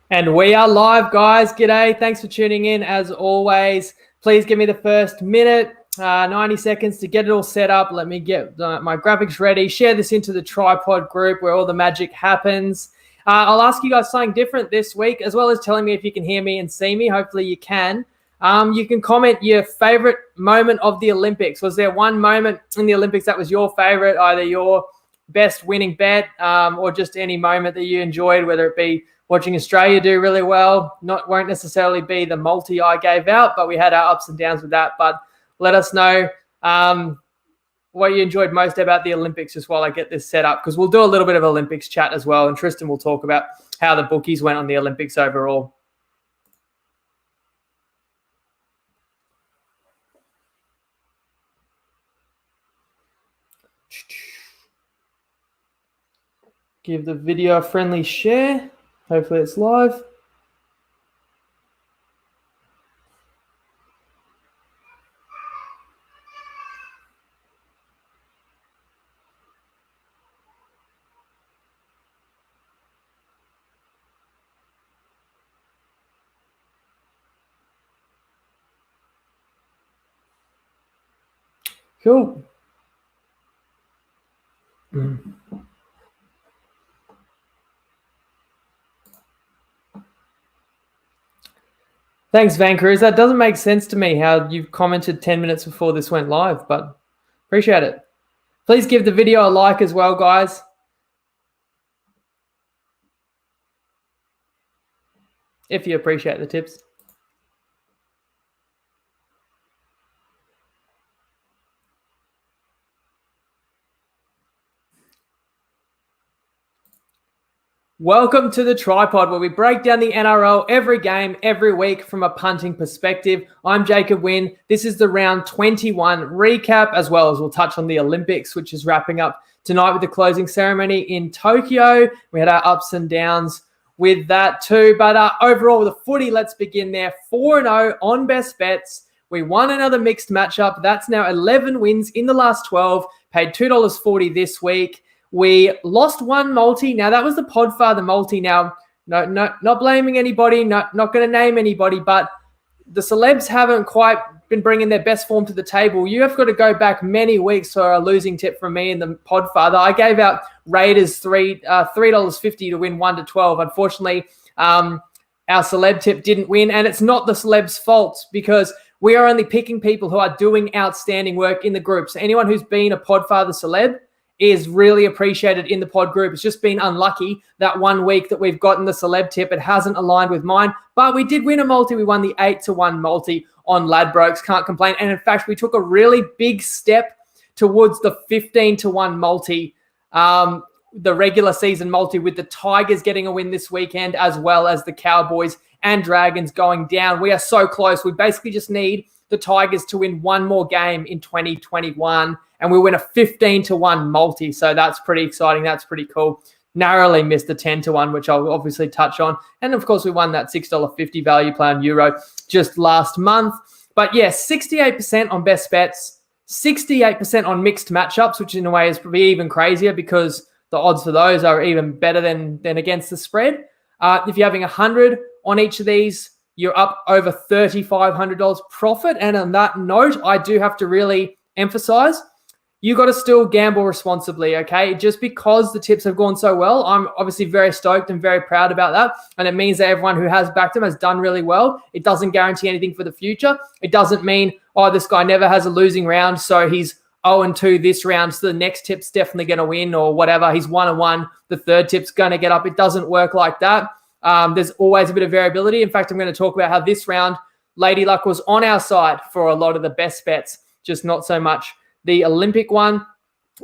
And we are live, guys. G'day. Thanks for tuning in. As always, please give me the first minute, 90 seconds to get it all set up. Let me get my graphics ready. Share this into the tripod group where all the magic happens. I'll ask you guys something different this week, as well as telling me if you can hear me and see me. Hopefully you can. You can comment your favorite moment of the Olympics. Was there one moment in the Olympics that was your favorite, either your best winning bet or just any moment that you enjoyed, whether it be watching Australia do really well? Won't necessarily be the multi I gave out, but we had our ups and downs with that. But let us know what you enjoyed most about the Olympics just while I get this set up, because we'll do a little bit of Olympics chat as well, and Tristan will talk about how the bookies went on the Olympics overall. Give the video a friendly share. Hopefully it's live. Cool. Thanks, Vancouver. That doesn't make sense to me how you've commented 10 minutes before this went live, but appreciate it. Please give the video a like as well, guys. If you appreciate the tips. Welcome to the Tripod, where we break down the NRL every game, every week from a punting perspective. I'm Jacob Wynn. This is the round 21 recap, as well as we'll touch on the Olympics, which is wrapping up tonight with the closing ceremony in Tokyo. We had our ups and downs with that too. But overall, with the footy, let's begin there. 4-0 on best bets. We won another mixed matchup. That's now 11 wins in the last 12. Paid $2.40 this week. We lost one multi. Now, that was the Podfather multi. Now, not blaming anybody, not going to name anybody, but the celebs haven't quite been bringing their best form to the table. You have got to go back many weeks for a losing tip from me and the Podfather. I gave out Raiders $3.50 to win 1-12. Unfortunately, our celeb tip didn't win, and it's not the celebs' fault, because we are only picking people who are doing outstanding work in the group. So anyone who's been a Podfather celeb is really appreciated in the pod group. It's just been unlucky that 1 week that we've gotten the celeb tip, it hasn't aligned with mine. But we did win a multi. We won the 8-1 multi on Ladbrokes. Can't complain. And in fact, we took a really big step towards the 15-1 multi, the regular season multi, with the Tigers getting a win this weekend, as well as the Cowboys and Dragons going down. We are so close. We basically just need the Tigers to win one more game in 2021, and we win a 15-1 multi. So that's pretty exciting. That's pretty cool. Narrowly missed the 10-1, which I'll obviously touch on. And of course, we won that $6.50 value play on Euro just last month. But yeah, 68% on best bets, 68% on mixed matchups, which in a way is probably even crazier, because the odds for those are even better than against the spread. If you're having 100 on each of these, you're up over $3,500 profit. And on that note, I do have to really emphasize, you got to still gamble responsibly, okay? Just because the tips have gone so well, I'm obviously very stoked and very proud about that. And it means that everyone who has backed them has done really well. It doesn't guarantee anything for the future. It doesn't mean, oh, this guy never has a losing round, so he's 0-2 this round, so the next tip's definitely going to win, or whatever. He's 1-1, the third tip's going to get up. It doesn't work like that. There's always a bit of variability. In fact, I'm going to talk about how this round, Lady Luck was on our side for a lot of the best bets, just not so much the Olympic one.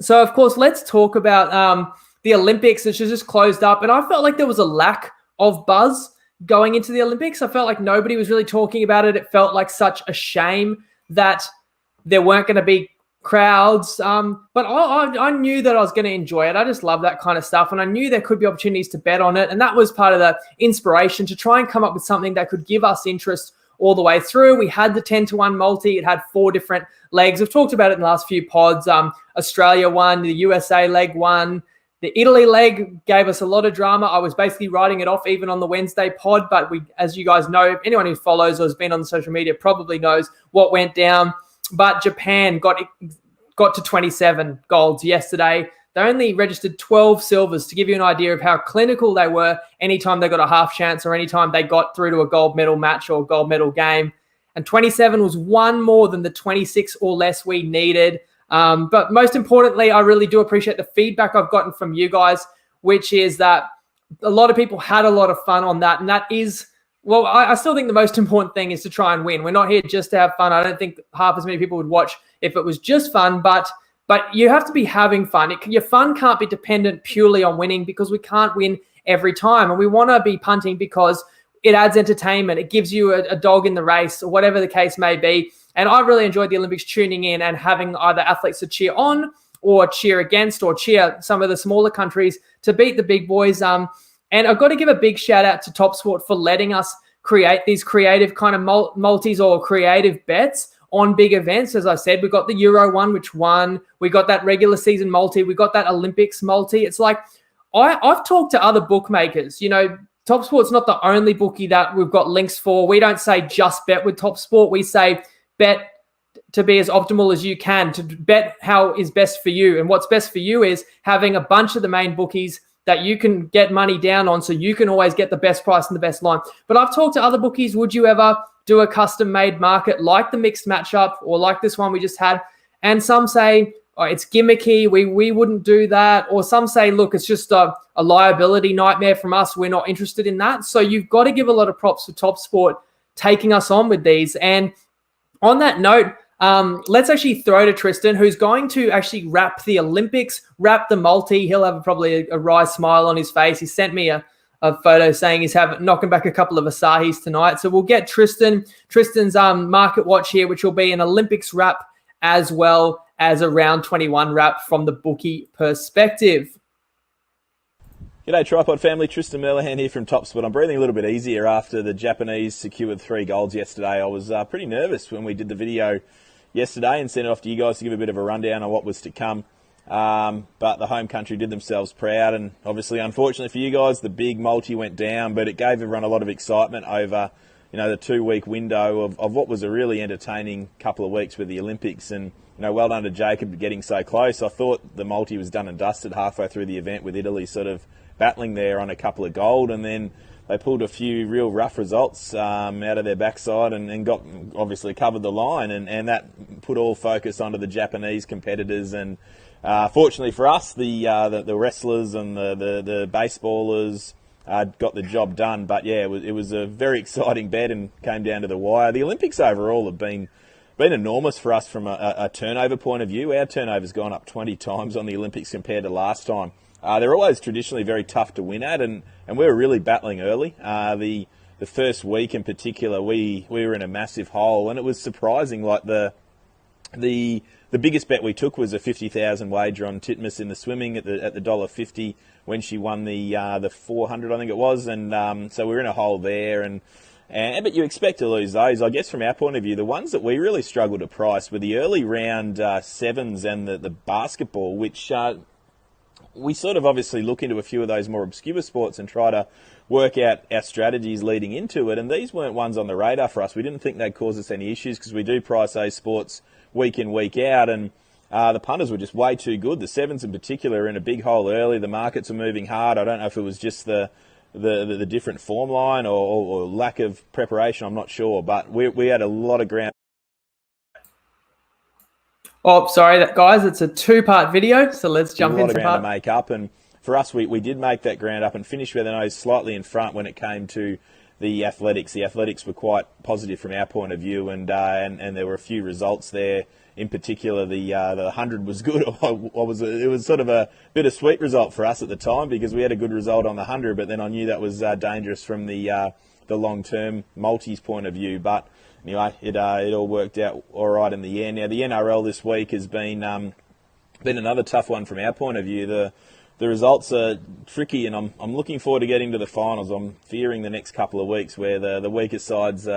So, of course, let's talk about the Olympics, which has just closed up. And I felt like there was a lack of buzz going into the Olympics. I felt like nobody was really talking about it. It felt like such a shame that there weren't going to be crowds. But I knew that I was going to enjoy it. I just love that kind of stuff. And I knew there could be opportunities to bet on it. And that was part of the inspiration to try and come up with something that could give us interest all the way through. We had the 10-1 multi. It had 4 different legs. We've talked about it in the last few pods. Australia won, the USA leg won, The Italy leg gave us a lot of drama. I was basically writing it off even on the Wednesday pod, but as you guys know, anyone who follows or has been on the social media probably knows what went down. But Japan got to 27 golds yesterday. They only registered 12 silvers, to give you an idea of how clinical they were anytime they got a half chance or anytime they got through to a gold medal match or gold medal game. And 27 was one more than the 26 or less we needed. But most importantly, I really do appreciate the feedback I've gotten from you guys, which is that a lot of people had a lot of fun on that. And that is, well, I still think the most important thing is to try and win. We're not here just to have fun. I don't think half as many people would watch if it was just fun, but you have to be having fun. Your fun can't be dependent purely on winning, because we can't win every time. And we want to be punting because it adds entertainment. It gives you a dog in the race, or whatever the case may be. And I really enjoyed the Olympics, tuning in and having either athletes to cheer on or cheer against or cheer some of the smaller countries to beat the big boys. And I've got to give a big shout out to TopSport for letting us create these creative kind of multis or creative bets on big events. As I said, we got the Euro one, which won. We got that regular season multi. We got that Olympics multi. It's like, I've talked to other bookmakers. You know, TopSport's not the only bookie that we've got links for. We don't say just bet with TopSport. We say bet to be as optimal as you can, to bet how is best for you. And what's best for you is having a bunch of the main bookies that you can get money down on, so you can always get the best price and the best line. But I've talked to other bookies. Would you ever do a custom-made market like the mixed matchup or like this one we just had? And some say, oh, it's gimmicky, we wouldn't do that. Or some say, look, it's just a liability nightmare from us. We're not interested in that. So you've got to give a lot of props to TopSport taking us on with these. And on that note, let's actually throw to Tristan, who's going to actually wrap the Olympics, wrap the multi. He'll have probably a wry smile on his face. He sent me a photo saying he's knocking back a couple of Asahis tonight. So we'll get Tristan's market watch here, which will be an Olympics wrap as well as a round 21 wrap from the bookie perspective. G'day Tripod family, Tristan Merlihan here from TopSport. I'm breathing a little bit easier after the Japanese secured 3 golds yesterday. I was pretty nervous when we did the video yesterday and sent it off to you guys to give a bit of a rundown on what was to come. But the home country did themselves proud, and obviously, unfortunately for you guys, the big multi went down, but it gave everyone a lot of excitement over, the 2-week window of what was a really entertaining couple of weeks with the Olympics. And, well done to Jacob getting so close. I thought the multi was done and dusted halfway through the event, with Italy sort of battling there on a couple of gold, and then they pulled a few real rough results out of their backside and got obviously covered the line, and that put all focus onto the Japanese competitors. And fortunately for us, the wrestlers and the baseballers got the job done. But yeah, it was a very exciting bet and came down to the wire. The Olympics overall have been enormous for us from a turnover point of view. Our turnover's gone up 20 times on the Olympics compared to last time. They're always traditionally very tough to win at, and we were really battling early. The first week in particular, we were in a massive hole, and it was surprising. Like the biggest bet we took was a 50,000 wager on Titmus in the swimming at the $1.50 when she won the 400, I think it was, and so we were in a hole there. But you expect to lose those. I guess from our point of view, the ones that we really struggled to price were the early round sevens and the basketball, which we sort of obviously look into a few of those more obscure sports and try to work out our strategies leading into it. And these weren't ones on the radar for us. We didn't think they'd cause us any issues because we do price those sports week in, week out. And the punters were just way too good. The sevens in particular are in a big hole early. The markets are moving hard. I don't know if it was just the different form line or lack of preparation. I'm not sure. But we had a lot of ground. Oh, sorry, guys, it's a 2-part video, so let's jump into a lot of ground to make up, and for us, we did make that ground up and finish with the nose slightly in front when it came to the athletics. The athletics were quite positive from our point of view, and there were a few results there. In particular, the 100 was good. It was sort of a bittersweet result for us at the time because we had a good result on the 100, but then I knew that was dangerous from the long-term multis point of view. But anyway, it all worked out all right in the end. Now, the NRL this week has been another tough one from our point of view. The results are tricky, and I'm looking forward to getting to the finals. I'm fearing the next couple of weeks where the weaker sides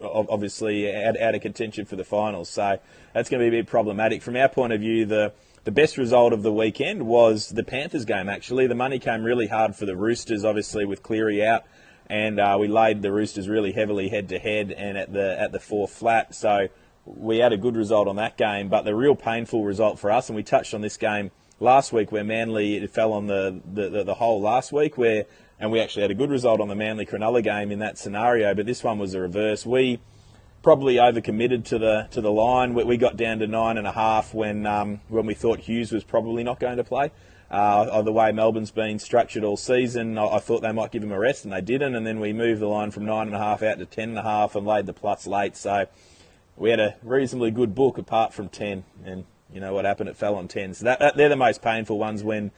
obviously out of contention for the finals. So that's going to be a bit problematic. From our point of view, the the best result of the weekend was the Panthers game, actually. The money came really hard for the Roosters, obviously, with Cleary out. And we laid the Roosters really heavily head-to-head and at the 4 flat. So we had a good result on that game. But the real painful result for us, and we touched on this game last week where Manly, it fell on the hole last week, and we actually had a good result on the Manly-Cronulla game in that scenario. But this one was the reverse. We probably overcommitted to the line. We got down to 9.5 when we thought Hughes was probably not going to play. The way Melbourne's been structured all season, I thought they might give him a rest, and they didn't. And then we moved the line from 9.5 out to 10.5 and laid the plus late. So we had a reasonably good book apart from 10. And you know what happened? It fell on 10. So they're the most painful ones when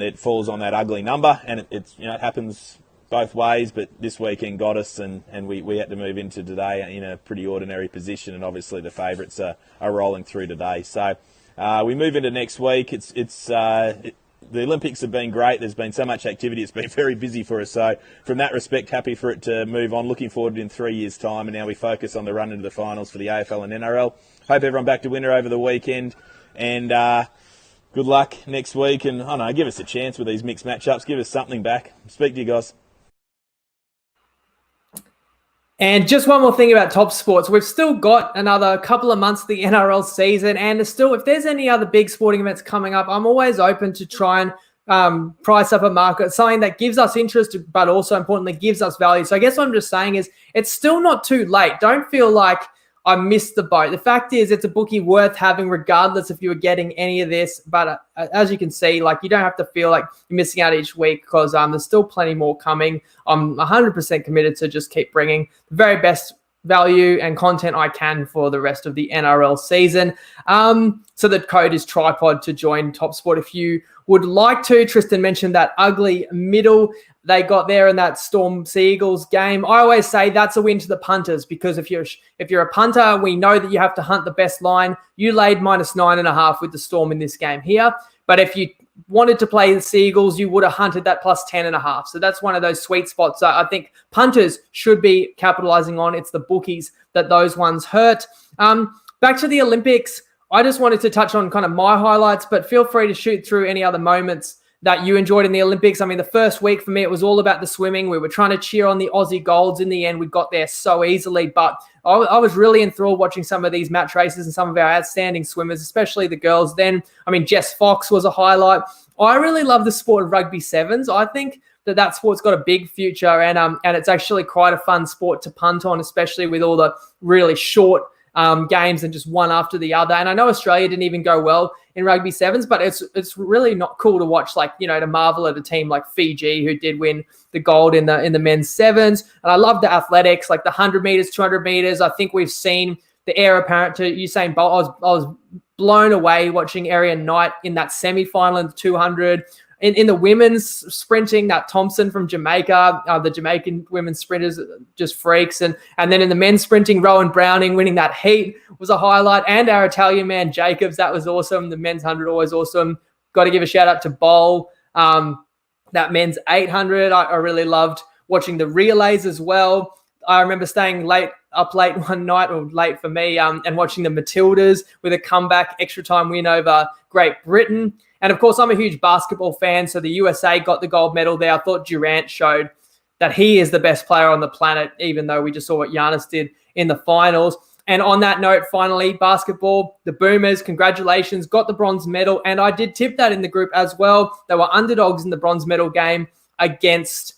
it falls on that ugly number. And it happens both ways, but this weekend got us, and we had to move into today in a pretty ordinary position. And obviously the favourites are rolling through today. So we move into next week. The Olympics have been great. There's been so much activity. It's been very busy for us. So from that respect, happy for it to move on. Looking forward to it in 3 years' time. And now we focus on the run into the finals for the AFL and NRL. Hope everyone back to winter over the weekend. And good luck next week. And give us a chance with these mixed matchups. Give us something back. Speak to you guys. And just one more thing about Top Sports. We've still got another couple of months of the NRL season. And still, if there's any other big sporting events coming up, I'm always open to try and price up a market, something that gives us interest, but also importantly gives us value. So I guess what I'm just saying is it's still not too late. Don't feel like I missed the boat. The fact is it's a bookie worth having regardless if you were getting any of this. But as you can see, you don't have to feel like you're missing out each week because there's still plenty more coming. I'm 100% committed to just keep bringing the very best value and content I can for the rest of the NRL season. So the code is tripod to join Top Sport if you would like to. Tristan mentioned that ugly middle they got there in that Storm Seagulls game. I always say that's a win to the punters because if you're a punter, we know that you have to hunt the best line. You laid -9.5 with the Storm in this game here. But if you wanted to play the Seagulls, you would have hunted that plus 10.5. So that's one of those sweet spots I think punters should be capitalizing on. It's the bookies that those ones hurt. Back to the Olympics. I just wanted to touch on kind of my highlights, but feel free to shoot through any other moments that you enjoyed in the Olympics. I mean, the first week for me, it was all about the swimming. We were trying to cheer on the Aussie golds. In the end, we got there so easily, but I was really enthralled watching some of these match races and some of our outstanding swimmers, especially the girls. Then, Jess Fox was a highlight. I really love the sport of rugby sevens. I think that sport's got a big future, and it's actually quite a fun sport to punt on, especially with all the really short games and just one after the other. And I know Australia didn't even go well in rugby sevens, but it's really not cool to watch, to marvel at a team like Fiji who did win the gold in the men's sevens. And I love the athletics, like the 100 meters, 200 meters. I think we've seen the heir apparent to Usain Bolt. I was blown away watching Arian Knight in that semi-final in the 200. In the women's sprinting, that Thompson from Jamaica, the Jamaican women's sprinters, just freaks. And then in the men's sprinting, Rowan Browning winning that heat was a highlight. And our Italian man, Jacobs, that was awesome. The men's 100, always awesome. Got to give a shout out to Bowl. That men's 800, I really loved watching the relays as well. I remember staying up late one night, or late for me, and watching the Matildas with a comeback extra time win over Great Britain. And, of course, I'm a huge basketball fan, so the USA got the gold medal there. I thought Durant showed that he is the best player on the planet, even though we just saw what Giannis did in the finals. And on that note, finally, basketball, the Boomers, congratulations, got the bronze medal. And I did tip that in the group as well. They were underdogs in the bronze medal game against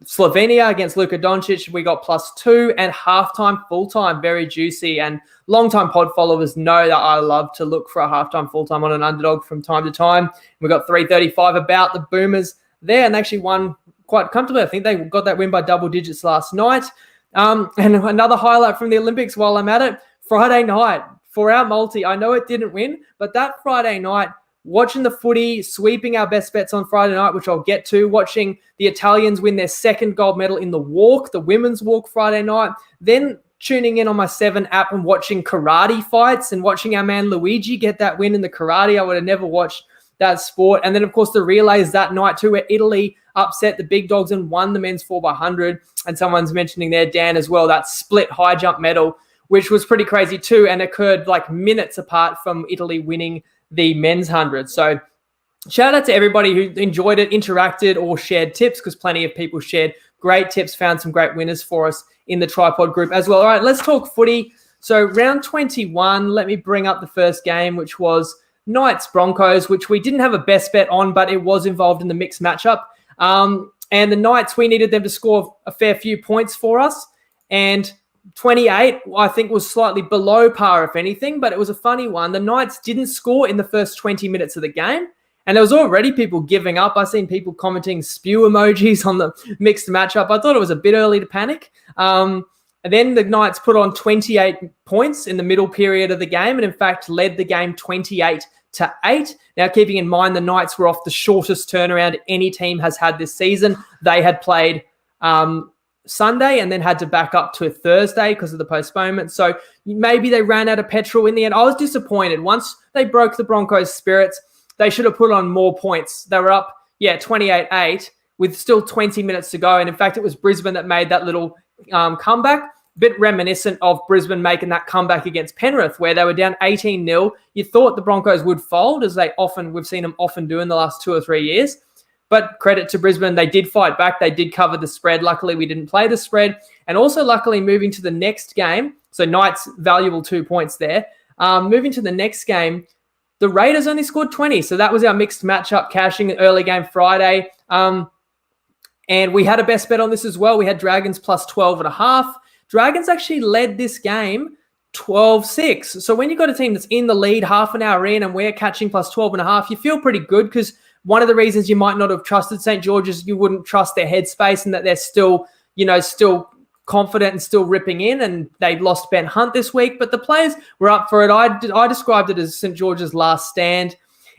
Slovenia, against Luka Doncic. We got +2, and halftime, full-time, very juicy. And long-time pod followers know that I love to look for a halftime, full-time on an underdog from time to time. We got 335 about the Boomers there, and they actually won quite comfortably. I think they got that win by double digits last night. And another highlight from the Olympics while I'm at it, Friday night for our multi. I know it didn't win, but that Friday night, watching the footy, sweeping our best bets on Friday night, which I'll get to, watching the Italians win their second gold medal in the walk, the women's walk Friday night, then tuning in on my 7 app and watching karate fights and watching our man Luigi get that win in the karate. I would have never watched that sport. And then, of course, the relays that night too, where Italy upset the big dogs and won the men's 4x100. And someone's mentioning there, Dan, as well, that split high jump medal, which was pretty crazy too, and occurred minutes apart from Italy winning the men's 100. So shout out to everybody who enjoyed it, interacted, or shared tips, because plenty of people shared great tips, found some great winners for us in the Tripod group as well. All right, let's talk footy. So round 21, let me bring up the first game, which was Knights Broncos, which we didn't have a best bet on, but it was involved in the mixed matchup. And the Knights, we needed them to score a fair few points for us. And 28, I think, was slightly below par, if anything, but it was a funny one. The Knights didn't score in the first 20 minutes of the game. And there was already people giving up. I've seen people commenting spew emojis on the mixed matchup. I thought it was a bit early to panic. And then the Knights put on 28 points in the middle period of the game and, in fact, led the game 28-8. Now, keeping in mind the Knights were off the shortest turnaround any team has had this season. They had played Sunday and then had to back up to Thursday because of the postponement. So maybe they ran out of petrol in the end. I was disappointed. Once they broke the Broncos' spirits, they should have put on more points. They were up, 28-8 with still 20 minutes to go. And in fact, it was Brisbane that made that little comeback, a bit reminiscent of Brisbane making that comeback against Penrith, where they were down 18-0. You thought the Broncos would fold, as we've seen them often do in the last 2 or 3 years. But credit to Brisbane, they did fight back. They did cover the spread. Luckily, we didn't play the spread. And also, luckily, moving to the next game, so Knights, valuable 2 points there. Moving to the next game, the Raiders only scored 20. So that was our mixed matchup, cashing the early game Friday. And we had a best bet on this as well. We had Dragons plus 12.5. Dragons actually led this game 12-6. So when you've got a team that's in the lead half an hour in and we're catching plus 12.5, you feel pretty good, because one of the reasons you might not have trusted St. George's, you wouldn't trust their headspace and that they're still confident and still ripping in, and they lost Ben Hunt this week, but the players were up for it. I described it as St. George's last stand.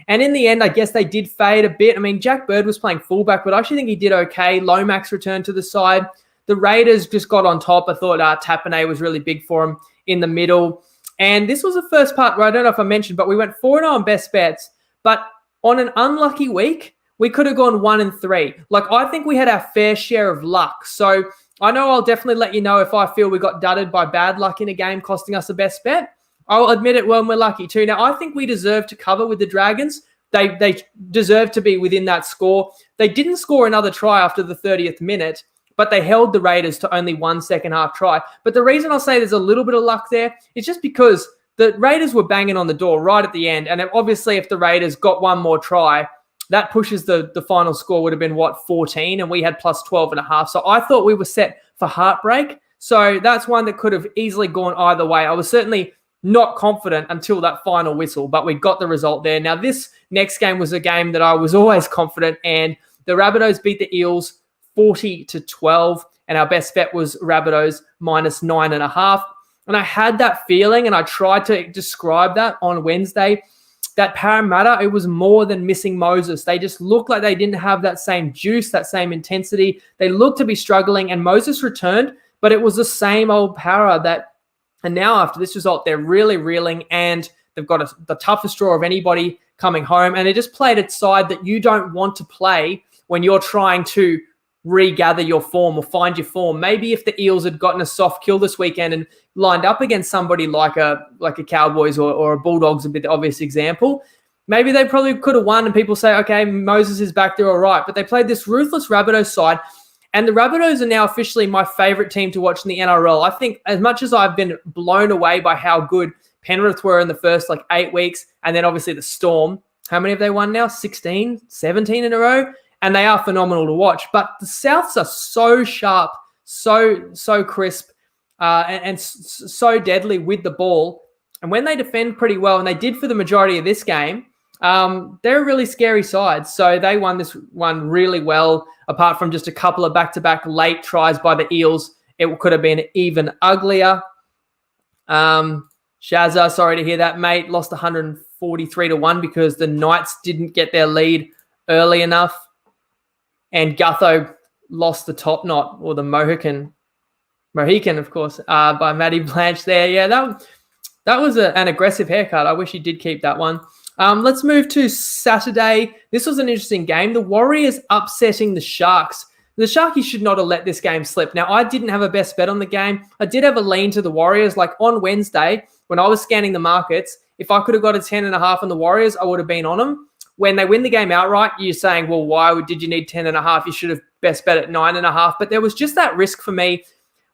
And in the end, I guess they did fade a bit. I mean, Jack Bird was playing fullback, but I actually think he did okay. Lomax returned to the side. The Raiders just got on top. I thought Tapane was really big for him in the middle. And this was the first part where I don't know if I mentioned, but we went 4-0 on best bets. But on an unlucky week, we could have gone 1-3. I think we had our fair share of luck. So I know I'll definitely let you know if I feel we got dudded by bad luck in a game costing us a best bet. I'll admit it when we're lucky too. Now, I think we deserve to cover with the Dragons. They deserve to be within that score. They didn't score another try after the 30th minute, but they held the Raiders to only 1 second half try. But the reason I'll say there's a little bit of luck there is just because the Raiders were banging on the door right at the end. And obviously, if the Raiders got one more try, that pushes the final score would have been, 14, and we had plus 12.5. So I thought we were set for heartbreak. So that's one that could have easily gone either way. I was certainly not confident until that final whistle, but we got the result there. Now, this next game was a game that I was always confident, and the Rabbitohs beat the Eels 40-12, and our best bet was Rabbitohs minus 9.5. And I had that feeling, and I tried to describe that on Wednesday, that Parramatta, it was more than missing Moses. They just looked like they didn't have that same juice, that same intensity. They looked to be struggling, and Moses returned, but it was the same old Para that. And now after this result, they're really reeling, and they've got the toughest draw of anybody coming home. And they just played a side that you don't want to play when you're trying to regather your form or find your form. Maybe if the Eels had gotten a soft kill this weekend and lined up against somebody like a Cowboys or a Bulldogs, a bit the obvious example, maybe they probably could have won, and people say, okay, Moses is back there, all right. But they played this ruthless Rabbitohs side, and the Rabbitohs are now officially my favourite team to watch in the NRL. I think as much as I've been blown away by how good Penrith were in the first 8 weeks, and then obviously the Storm, how many have they won now? 16, 17 in a row? And they are phenomenal to watch. But the Souths are so sharp, so crisp, and so deadly with the ball. And when they defend pretty well, and they did for the majority of this game, they're a really scary side. So they won this one really well, apart from just a couple of back-to-back late tries by the Eels. It could have been even uglier. Shazza, sorry to hear that, mate. Lost 143-1 because the Knights didn't get their lead early enough. And Gutho lost the top knot, or the Mohican, of course, by Matty Blanche there. Yeah, that was an aggressive haircut. I wish he did keep that one. Let's move to Saturday. This was an interesting game. The Warriors upsetting the Sharks. The Sharkies should not have let this game slip. Now, I didn't have a best bet on the game. I did have a lean to the Warriors. On Wednesday, when I was scanning the markets, if I could have got a 10.5 on the Warriors, I would have been on them. When they win the game outright, you're saying, well, why did you need 10.5? You should have best bet at 9.5. But there was just that risk for me.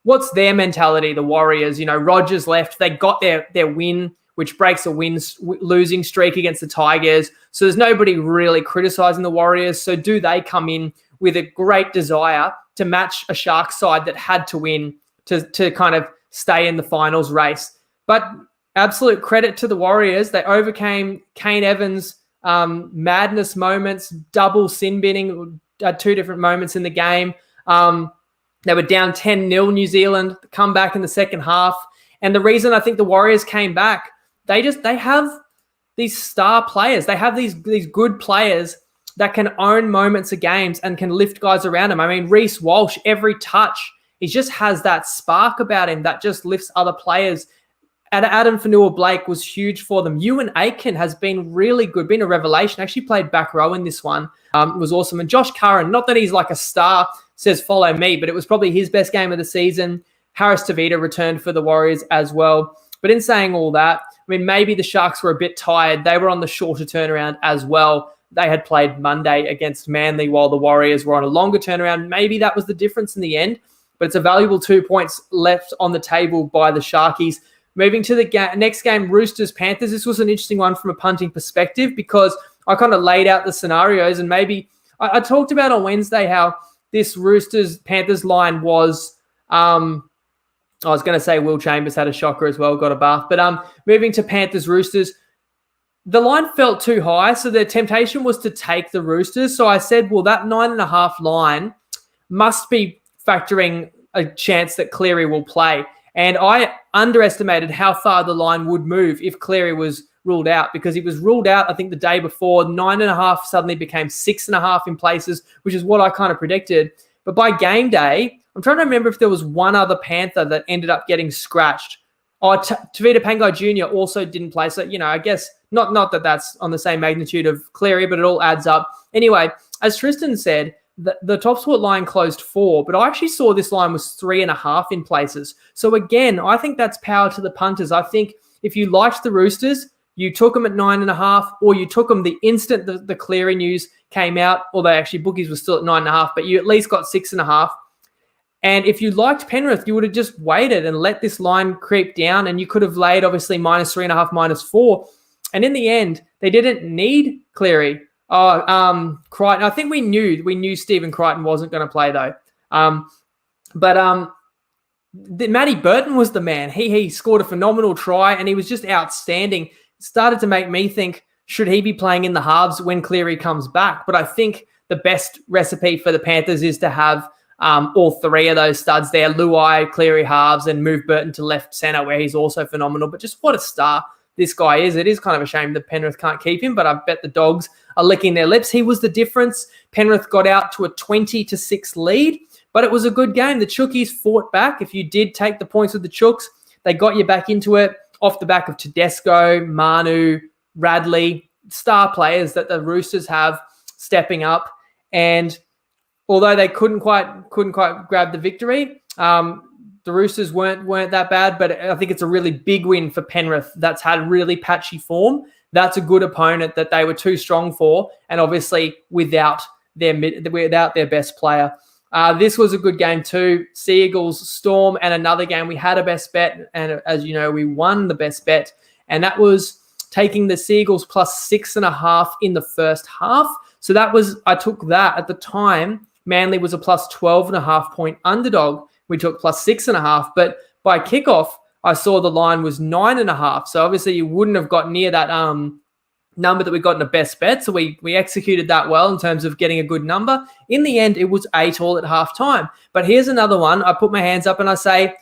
What's their mentality, the Warriors? Rodgers left. They got their win, which breaks a losing streak against the Tigers. So there's nobody really criticizing the Warriors. So do they come in with a great desire to match a Sharks side that had to win to kind of stay in the finals race? But absolute credit to the Warriors. They overcame Kane Evans' madness moments, double sin binning at 2 different moments in the game. They were down 10-0 New Zealand, come back in the second half. And the reason I think the Warriors came back, they have these star players. They have these good players that can own moments of games and can lift guys around them. I mean, Reece Walsh, every touch, he just has that spark about him that just lifts other players. And Adam Fanua-Blake was huge for them. Ewan Aitken has been really good, been a revelation. Actually played back row in this one. It was awesome. And Josh Curran, not that he's like a star, says follow me, but it was probably his best game of the season. Harris Tavita returned for the Warriors as well. But in saying all that, I mean, maybe the Sharks were a bit tired. They were on the shorter turnaround as well. They had played Monday against Manly while the Warriors were on a longer turnaround. Maybe that was the difference in the end, but it's a valuable 2 points left on the table by the Sharkies. Moving to the next game, Roosters-Panthers. This was an interesting one from a punting perspective because I kind of laid out the scenarios, and maybe I talked about on Wednesday how this Roosters-Panthers line was, I was going to say Will Chambers had a shocker as well, got a bath. But moving to Panthers-Roosters, the line felt too high, so the temptation was to take the Roosters. So I said, well, that 9.5 line must be factoring a chance that Cleary will play. And I underestimated how far the line would move if Cleary was ruled out, because he was ruled out, I think, the day before. 9.5 suddenly became 6.5 in places, which is what I kind of predicted. But by game day, I'm trying to remember if there was one other Panther that ended up getting scratched. Tavita Pangai Jr. also didn't play. So, I guess not that that's on the same magnitude of Cleary, but it all adds up. Anyway, as Tristan said, the top sport line closed 4, but I actually saw this line was 3.5 in places. So again, I think that's power to the punters. I think if you liked the Roosters, you took them at 9.5, or you took them the instant the Cleary news came out, although actually bookies were still at 9.5, but you at least got 6.5. And if you liked Penrith, you would have just waited and let this line creep down, and you could have laid obviously -3.5, -4. And in the end, they didn't need Cleary. Crichton. I think we knew Stephen Crichton wasn't going to play though. Matty Burton was the man. He scored a phenomenal try, and he was just outstanding. It started to make me think, should he be playing in the halves when Cleary comes back? But I think the best recipe for the Panthers is to have all 3 of those studs there, Luai, Cleary halves, and move Burton to left centre where he's also phenomenal. But just what a star this guy is. It is kind of a shame that Penrith can't keep him, but I bet the Dogs are licking their lips. He was the difference. Penrith got out to a 20-6 lead, but it was a good game. The Chookies fought back. If you did take the points with the Chooks, they got you back into it off the back of Tedesco, Manu, Radley, star players that the Roosters have stepping up. And although they couldn't quite grab the victory, the Roosters weren't that bad, but I think it's a really big win for Penrith that's had really patchy form. That's a good opponent that they were too strong for, and obviously without their best player. This was a good game too. Seagulls, Storm, and another game we had a best bet, and as you know, we won the best bet, and that was taking the Seagulls plus 6.5 in the first half. So I took that at the time. Manly was a plus 12.5 point underdog. We took plus 6.5, but by kickoff, I saw the line was 9.5. So obviously you wouldn't have got near that number that we got in a best bet. So we executed that well in terms of getting a good number. In the end, it was 8-all at halftime. But here's another one. I put my hands up and I say,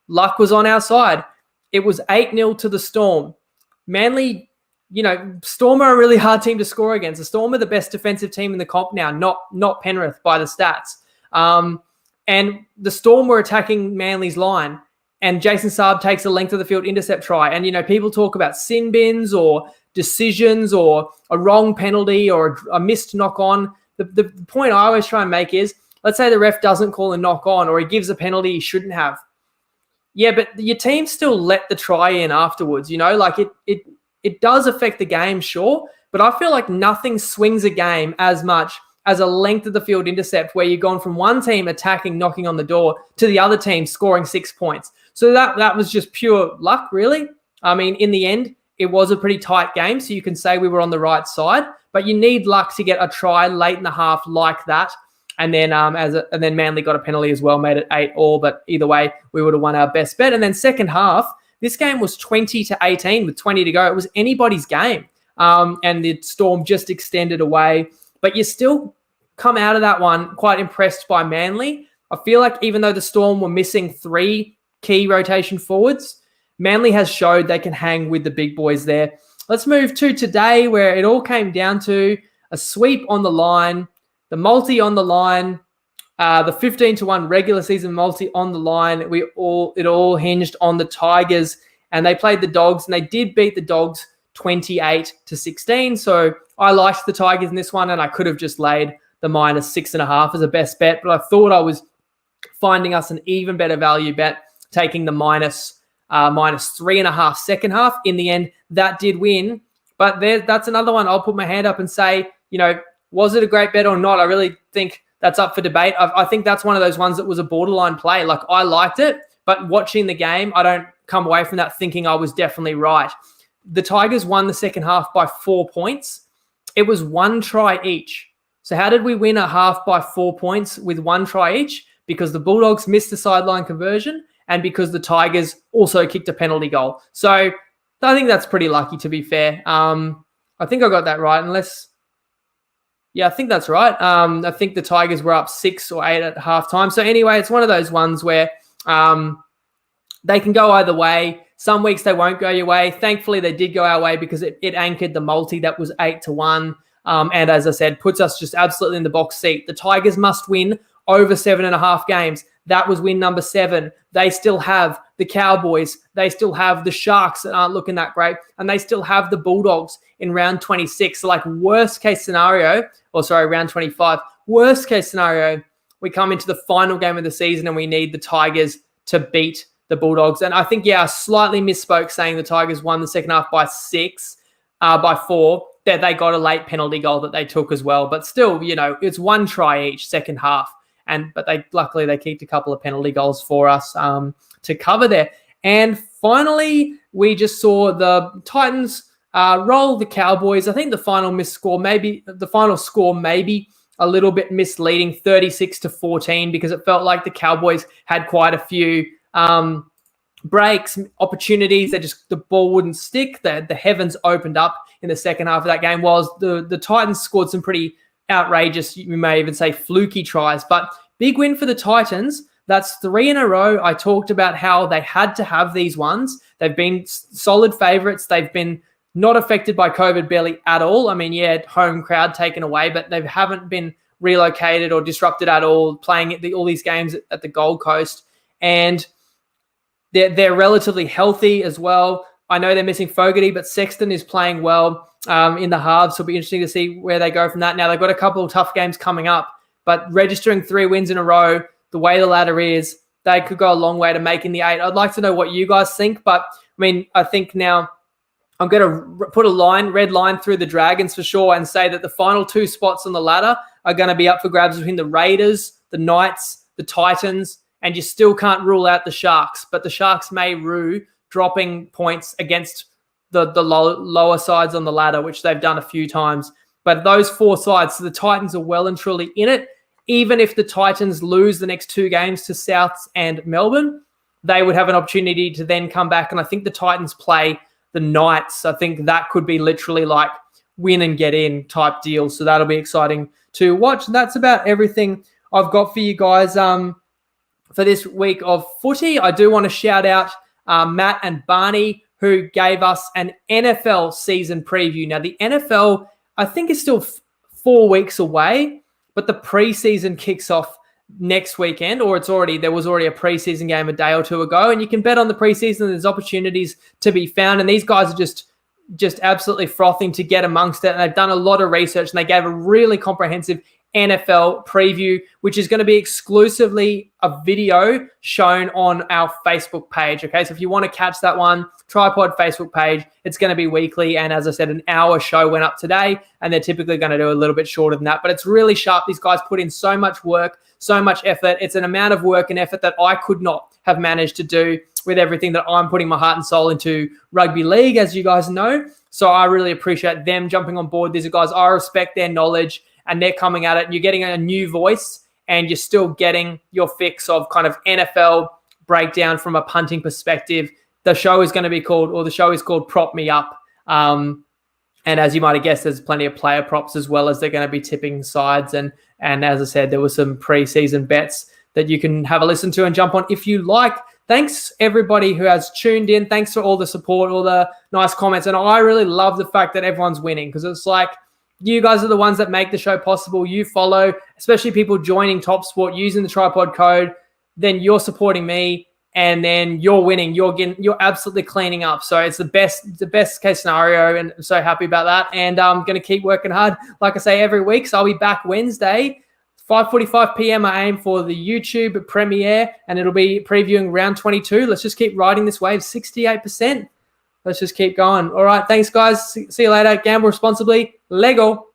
luck was on our side. It was 8-0 to the Storm. Manly, Storm are a really hard team to score against. The Storm are the best defensive team in the comp now, not Penrith by the stats. And the Storm were attacking Manly's line, and Jason Saab takes a length of the field intercept try. And, people talk about sin bins or decisions or a wrong penalty or a missed knock on. The point I always try and make is, let's say the ref doesn't call a knock on or he gives a penalty he shouldn't have. Yeah, but your team still let the try in afterwards, like it it does affect the game, sure, but I feel like nothing swings a game as much as a length of the field intercept where you've gone from one team attacking, knocking on the door, to the other team scoring 6 points. So that was just pure luck, really. I mean, in the end, it was a pretty tight game, so you can say we were on the right side, but you need luck to get a try late in the half like that. And then and then Manly got a penalty as well, made it 8-all, but either way, we would have won our best bet. And then second half, this game was 20-18 with 20 to go. It was anybody's game. And the Storm just extended away. But you still come out of that one quite impressed by Manly. I feel like even though the Storm were missing 3 key rotation forwards, Manly has showed they can hang with the big boys there. Let's move to today, where it all came down to a sweep on the line, the multi on the line, the 15-1 regular season multi on the line. It all hinged on the Tigers, and they played the Dogs, and they did beat the Dogs 28-16. So I liked the Tigers in this one, and I could have just laid the -6.5 as a best bet, but I thought I was finding us an even better value bet, taking the -3.5 second half. In the end, that did win, but that's another one. I'll put my hand up and say, was it a great bet or not? I really think that's up for debate. I think that's one of those ones that was a borderline play. Like, I liked it, but watching the game, I don't come away from that thinking I was definitely right. The Tigers won the second half by 4 points. It was 1 try each. So how did we win a half by 4 points with 1 try each? Because the Bulldogs missed the sideline conversion and because the Tigers also kicked a penalty goal. So I think that's pretty lucky, to be fair. I think I got that right, I think that's right. I think the Tigers were up 6 or 8 at halftime. So anyway, it's one of those ones where they can go either way. Some weeks they won't go your way. Thankfully, they did go our way because it anchored the multi that was 8-1. And as I said, puts us just absolutely in the box seat. The Tigers must win over 7.5 games. That was win number 7. They still have the Cowboys. They still have the Sharks that aren't looking that great. And they still have the Bulldogs in round 26. So round 25. Worst case scenario, we come into the final game of the season and we need the Tigers to beat the Bulldogs. And I think, I slightly misspoke saying the Tigers won the second half by 4. That they got a late penalty goal that they took as well. But still, it's 1 try each second half. But luckily they kicked a couple of penalty goals for us to cover there. And finally, we just saw the Titans roll the Cowboys. I think the final score maybe a little bit misleading, 36-14, because it felt like the Cowboys had quite a few breaks, opportunities. The ball wouldn't stick. The heavens opened up in the second half of that game, whilst the Titans scored some pretty outrageous, you may even say fluky tries. But big win for the Titans. That's 3 in a row. I talked about how they had to have these ones. They've been solid favourites. They've been not affected by COVID barely at all. I mean, home crowd taken away, but they haven't been relocated or disrupted at all, playing all these games at the Gold Coast. And they're relatively healthy as well. I know they're missing Fogarty, but Sexton is playing well in the halves, so it'll be interesting to see where they go from that. Now, they've got a couple of tough games coming up, but registering 3 wins in a row, the way the ladder is, they could go a long way to making the 8. I'd like to know what you guys think, but, I think now I'm going to put a red line through the Dragons for sure and say that the final 2 spots on the ladder are going to be up for grabs between the Raiders, the Knights, the Titans, and you still can't rule out the Sharks, but the Sharks may rue dropping points against the lower sides on the ladder, which they've done a few times. But those 4 sides, so the Titans are well and truly in it. Even if the Titans lose the next 2 games to Souths and Melbourne, they would have an opportunity to then come back. And I think the Titans play the Knights. I think that could be literally like win and get in type deal. So that'll be exciting to watch. And that's about everything I've got for you guys for this week of footy. I do want to shout out Matt and Barney, who gave us an NFL season preview. Now, the NFL, I think, is still 4 weeks away, but the preseason kicks off next weekend, or there was already a preseason game a day or 2 ago, and you can bet on the preseason. There's opportunities to be found, and these guys are just absolutely frothing to get amongst it, and they've done a lot of research, and they gave a really comprehensive NFL preview, which is going to be exclusively a video shown on our Facebook page. Okay, so if you want to catch that one, Tripod Facebook page, it's going to be weekly. And as I said, an hour show went up today, and they're typically going to do a little bit shorter than that. But it's really sharp. These guys put in so much work, so much effort. It's an amount of work and effort that I could not have managed to do with everything that I'm putting my heart and soul into rugby league, as you guys know. So I really appreciate them jumping on board. These are guys, I respect their knowledge, and they're coming at it, and you're getting a new voice, and you're still getting your fix of kind of NFL breakdown from a punting perspective. The show is called Prop Me Up. And as you might have guessed, there's plenty of player props as well, as they're going to be tipping sides. And as I said, there were some preseason bets that you can have a listen to and jump on if you like. Thanks, everybody who has tuned in. Thanks for all the support, all the nice comments. And I really love the fact that everyone's winning, because it's like, you guys are the ones that make the show possible. You follow, especially people joining Top Sport using the Tripod code. Then you're supporting me, and then you're winning. You're absolutely cleaning up. So it's the best case scenario, and I'm so happy about that. And I'm going to keep working hard, like I say, every week. So I'll be back Wednesday, 5:45 p.m. I aim for the YouTube premiere, and it'll be previewing round 22. Let's just keep riding this wave, 68%. Let's just keep going. All right, thanks, guys. See you later. Gamble responsibly. Lego.